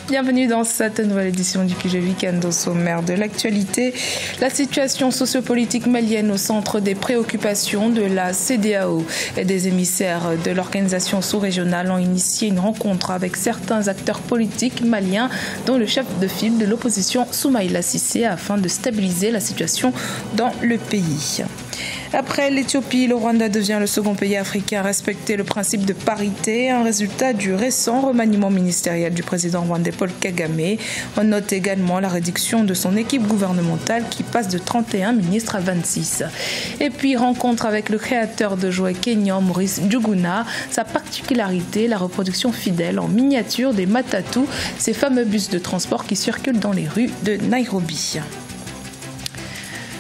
Bienvenue dans cette nouvelle édition du QG Week-end. Au sommaire de l'actualité, la situation sociopolitique malienne au centre des préoccupations de la CEDEAO. Des émissaires de l'organisation sous-régionale ont initié une rencontre avec certains acteurs politiques maliens, dont le chef de file de l'opposition Soumaïla Cissé, afin de stabiliser la situation dans le pays. Après l'Éthiopie, le Rwanda devient le second pays africain à respecter le principe de parité, un résultat du récent remaniement ministériel du président rwandais Paul Kagame. On note également la réduction de son équipe gouvernementale qui passe de 31 ministres à 26. Et puis, rencontre avec le créateur de jouets kényan Maurice Njuguna. Sa particularité, la reproduction fidèle en miniature des matatu, ces fameux bus de transport qui circulent dans les rues de Nairobi.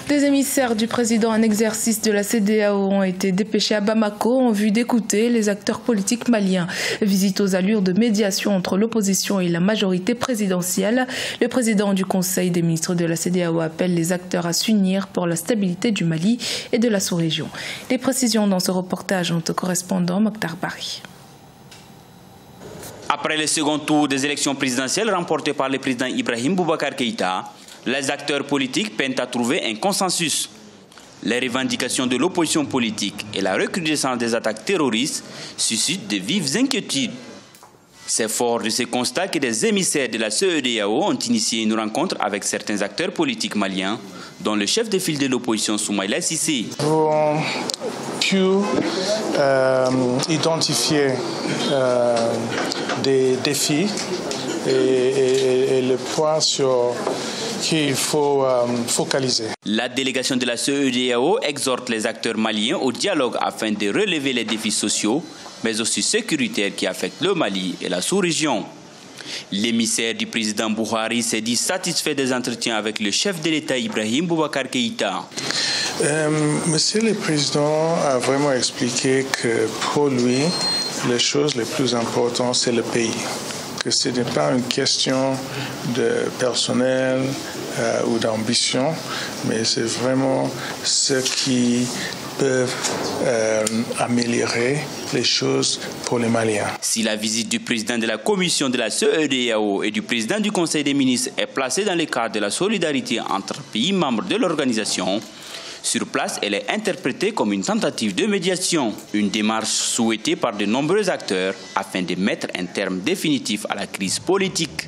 Des émissaires du président en exercice de la CEDEAO ont été dépêchés à Bamako en vue d'écouter les acteurs politiques maliens. Visite aux allures de médiation entre l'opposition et la majorité présidentielle. Le président du Conseil des ministres de la CEDEAO appelle les acteurs à s'unir pour la stabilité du Mali et de la sous-région. Les précisions dans ce reportage ont au correspondant Mokhtar Bari. Après le second tour des élections présidentielles remportées par le président Ibrahim Boubacar Keïta, les acteurs politiques peinent à trouver un consensus. Les revendications de l'opposition politique et la recrudescence des attaques terroristes suscitent de vives inquiétudes. C'est fort de ces constats que des émissaires de la CEDEAO ont initié une rencontre avec certains acteurs politiques maliens, dont le chef de file de l'opposition Soumaïla Cissé. Nous avons pu identifier des défis et le point sur qu'il faut focaliser. La délégation de la CEDEAO exhorte les acteurs maliens au dialogue afin de relever les défis sociaux, mais aussi sécuritaires qui affectent le Mali et la sous-région. L'émissaire du président Buhari s'est dit satisfait des entretiens avec le chef de l'État Ibrahim Boubacar Keïta. Monsieur le Président a vraiment expliqué que pour lui, les choses les plus importantes, c'est le pays. Que ce n'est pas une question de personnel ou d'ambition, mais c'est vraiment ce qui peut améliorer les choses pour les Maliens. Si la visite du président de la commission de la CEDEAO et du président du Conseil des ministres est placée dans le cadre de la solidarité entre pays membres de l'organisation, sur place, elle est interprétée comme une tentative de médiation, une démarche souhaitée par de nombreux acteurs afin de mettre un terme définitif à la crise politique.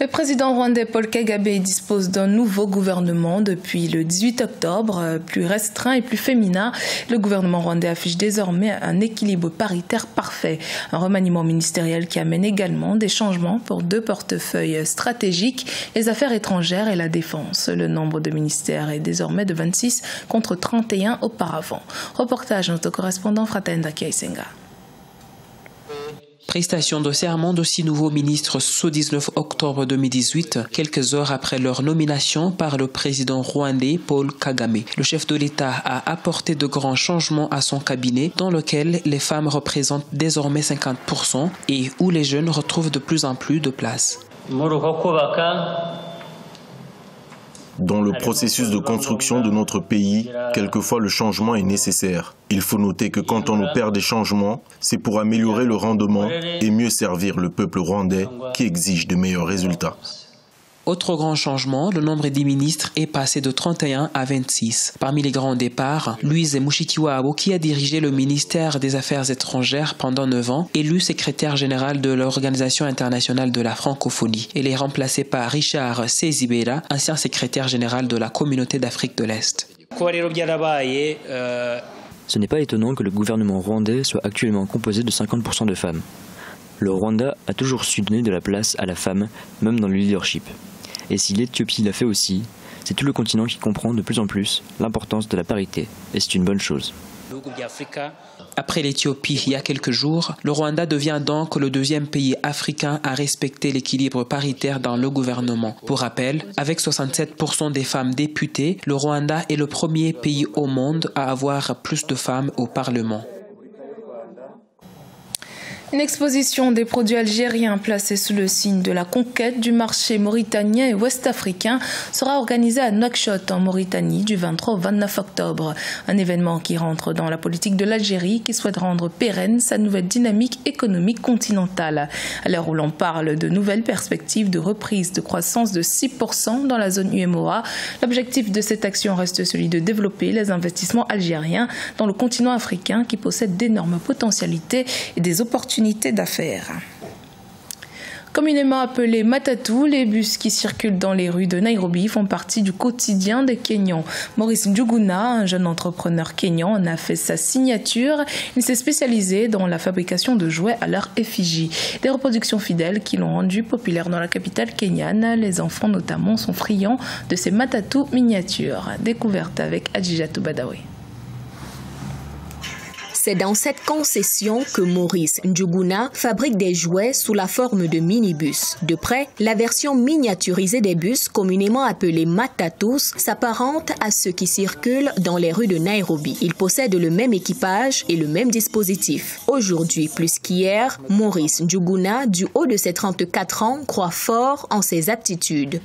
Le président rwandais Paul Kagame dispose d'un nouveau gouvernement depuis le 18 octobre, plus restreint et plus féminin. Le gouvernement rwandais affiche désormais un équilibre paritaire parfait. Un remaniement ministériel qui amène également des changements pour deux portefeuilles stratégiques, les affaires étrangères et la défense. Le nombre de ministères est désormais de 26 contre 31 auparavant. Reportage de notre correspondant Fratenda Kiaisenga. Prestation de serment de 6 nouveaux ministres ce 19 octobre 2018, quelques heures après leur nomination par le président rwandais Paul Kagame. Le chef de l'État a apporté de grands changements à son cabinet, dans lequel les femmes représentent désormais 50% et où les jeunes retrouvent de plus en plus de place. Dans le processus de construction de notre pays, quelquefois le changement est nécessaire. Il faut noter que quand on opère des changements, c'est pour améliorer le rendement et mieux servir le peuple rwandais qui exige de meilleurs résultats. Autre grand changement, le nombre des ministres est passé de 31 à 26. Parmi les grands départs, Louise Mushikiwabo, qui a dirigé le ministère des Affaires étrangères pendant 9 ans, élu secrétaire général de l'Organisation internationale de la francophonie. Elle est remplacée par Richard Sezibera, ancien secrétaire général de la Communauté d'Afrique de l'Est. Ce n'est pas étonnant que le gouvernement rwandais soit actuellement composé de 50% de femmes. Le Rwanda a toujours su donner de la place à la femme, même dans le leadership. Et si l'Éthiopie l'a fait aussi, c'est tout le continent qui comprend de plus en plus l'importance de la parité. Et c'est une bonne chose. Après l'Éthiopie il y a quelques jours, le Rwanda devient donc le deuxième pays africain à respecter l'équilibre paritaire dans le gouvernement. Pour rappel, avec 67% des femmes députées, le Rwanda est le premier pays au monde à avoir plus de femmes au Parlement. Une exposition des produits algériens placés sous le signe de la conquête du marché mauritanien et ouest-africain sera organisée à Nouakchott en Mauritanie du 23 au 29 octobre. Un événement qui rentre dans la politique de l'Algérie qui souhaite rendre pérenne sa nouvelle dynamique économique continentale. À l'heure où l'on parle de nouvelles perspectives de reprise de croissance de 6% dans la zone UMOA, l'objectif de cette action reste celui de développer les investissements algériens dans le continent africain qui possède d'énormes potentialités et des opportunités d'affaires. Communément appelés Matatu, les bus qui circulent dans les rues de Nairobi font partie du quotidien des Kenyans. Maurice Njuguna, un jeune entrepreneur kényan, en a fait sa signature. Il s'est spécialisé dans la fabrication de jouets à leur effigie. Des reproductions fidèles qui l'ont rendu populaire dans la capitale kenyane. Les enfants notamment sont friands de ces Matatu miniatures. Découverte avec Adjijatou Badawi. C'est dans cette concession que Maurice Njuguna fabrique des jouets sous la forme de minibus. De près, la version miniaturisée des bus, communément appelés Matatus, s'apparente à ceux qui circulent dans les rues de Nairobi. Ils possèdent le même équipage et le même dispositif. Aujourd'hui, plus qu'hier, Maurice Njuguna, du haut de ses 34 ans, croit fort en ses aptitudes.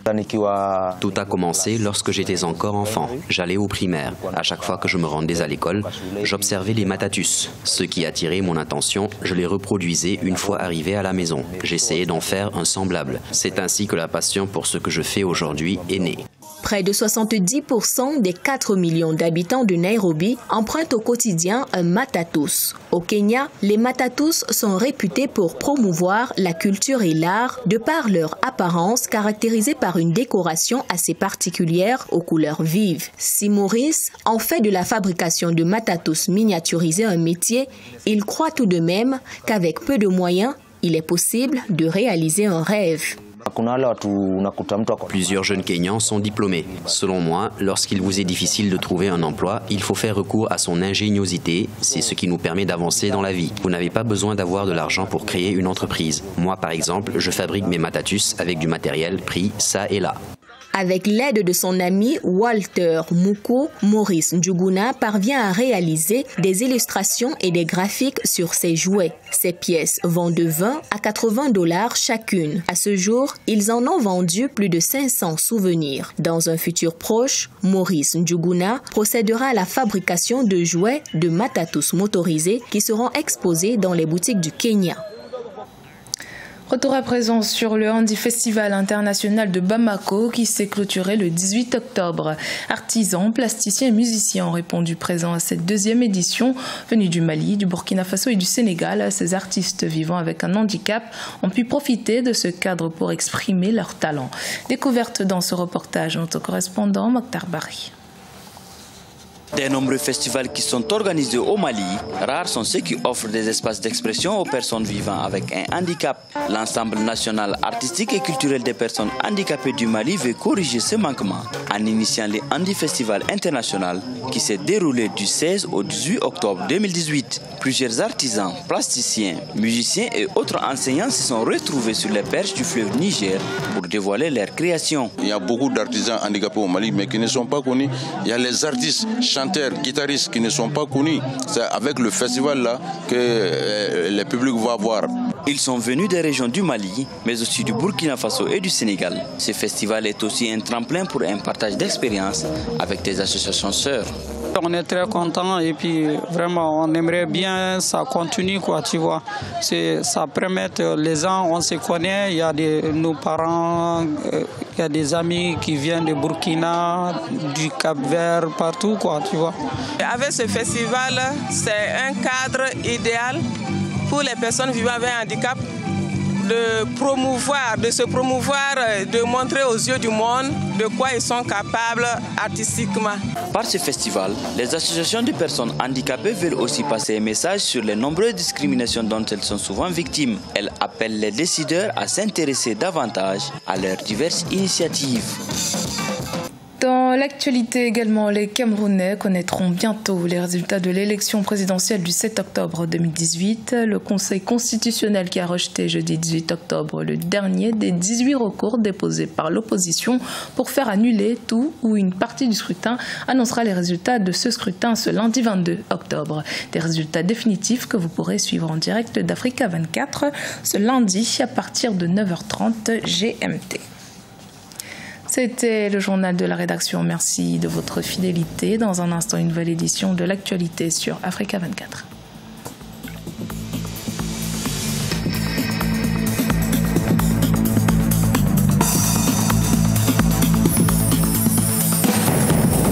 Tout a commencé lorsque j'étais encore enfant. J'allais au primaire. À chaque fois que je me rendais à l'école, j'observais les Matatus. Ce qui attirait mon attention, je les reproduisais une fois arrivé à la maison. J'essayais d'en faire un semblable. C'est ainsi que la passion pour ce que je fais aujourd'hui est née. Près de 70% des 4 millions d'habitants de Nairobi empruntent au quotidien un Matatus. Au Kenya, les Matatus sont réputés pour promouvoir la culture et l'art de par leur apparence caractérisée par une décoration assez particulière aux couleurs vives. Si Maurice en fait de la fabrication de Matatus miniaturisés un métier, il croit tout de même qu'avec peu de moyens, il est possible de réaliser un rêve. Plusieurs jeunes Kenyans sont diplômés. Selon moi, lorsqu'il vous est difficile de trouver un emploi, il faut faire recours à son ingéniosité. C'est ce qui nous permet d'avancer dans la vie. Vous n'avez pas besoin d'avoir de l'argent pour créer une entreprise. Moi, par exemple, je fabrique mes Matatus avec du matériel pris ça et là. Avec l'aide de son ami Walter Moukou, Maurice Njuguna parvient à réaliser des illustrations et des graphiques sur ses jouets. Ces pièces vont de 20 à 80 $ chacune. À ce jour, ils en ont vendu plus de 500 souvenirs. Dans un futur proche, Maurice Njuguna procédera à la fabrication de jouets de Matatus motorisés qui seront exposés dans les boutiques du Kenya. Retour à présent sur le Handi Festival international de Bamako qui s'est clôturé le 18 octobre. Artisans, plasticiens et musiciens ont répondu présents à cette deuxième édition. Venus du Mali, du Burkina Faso et du Sénégal, ces artistes vivant avec un handicap ont pu profiter de ce cadre pour exprimer leurs talents. Découverte dans ce reportage, notre correspondant Mokhtar Bari. Des nombreux festivals qui sont organisés au Mali, rares sont ceux qui offrent des espaces d'expression aux personnes vivant avec un handicap. L'Ensemble national artistique et culturel des personnes handicapées du Mali veut corriger ce manquement en initiant le Handi Festival international qui s'est déroulé du 16 au 18 octobre 2018. Plusieurs artisans, plasticiens, musiciens et autres enseignants se sont retrouvés sur les berges du fleuve Niger pour dévoiler leurs créations. Il y a beaucoup d'artisans handicapés au Mali mais qui ne sont pas connus. Il y a les artistes, chanteurs, guitaristes qui ne sont pas connus. C'est avec le festival là que le public va voir. Ils sont venus des régions du Mali, mais aussi du Burkina Faso et du Sénégal. Ce festival est aussi un tremplin pour un partage d'expériences avec des associations sœurs. On est très content et puis vraiment on aimerait bien ça continue quoi, tu vois. Ça permet les gens, on se connaît, il y a nos parents, il y a des amis qui viennent de Burkina, du Cap-Vert, partout quoi, tu vois. Avec ce festival, c'est un cadre idéal pour les personnes vivant avec un handicap de se promouvoir, de montrer aux yeux du monde de quoi ils sont capables artistiquement. Par ce festival, les associations de personnes handicapées veulent aussi passer un message sur les nombreuses discriminations dont elles sont souvent victimes. Elles appellent les décideurs à s'intéresser davantage à leurs diverses initiatives. Dans Dans l'actualité également, les Camerounais connaîtront bientôt les résultats de l'élection présidentielle du 7 octobre 2018. Le Conseil constitutionnel qui a rejeté jeudi 18 octobre le dernier des 18 recours déposés par l'opposition pour faire annuler tout ou une partie du scrutin annoncera les résultats de ce scrutin ce lundi 22 octobre. Des résultats définitifs que vous pourrez suivre en direct d'Africa 24 ce lundi à partir de 9h30 GMT. C'était le journal de la rédaction. Merci de votre fidélité. Dans un instant, une nouvelle édition de l'actualité sur Africa 24.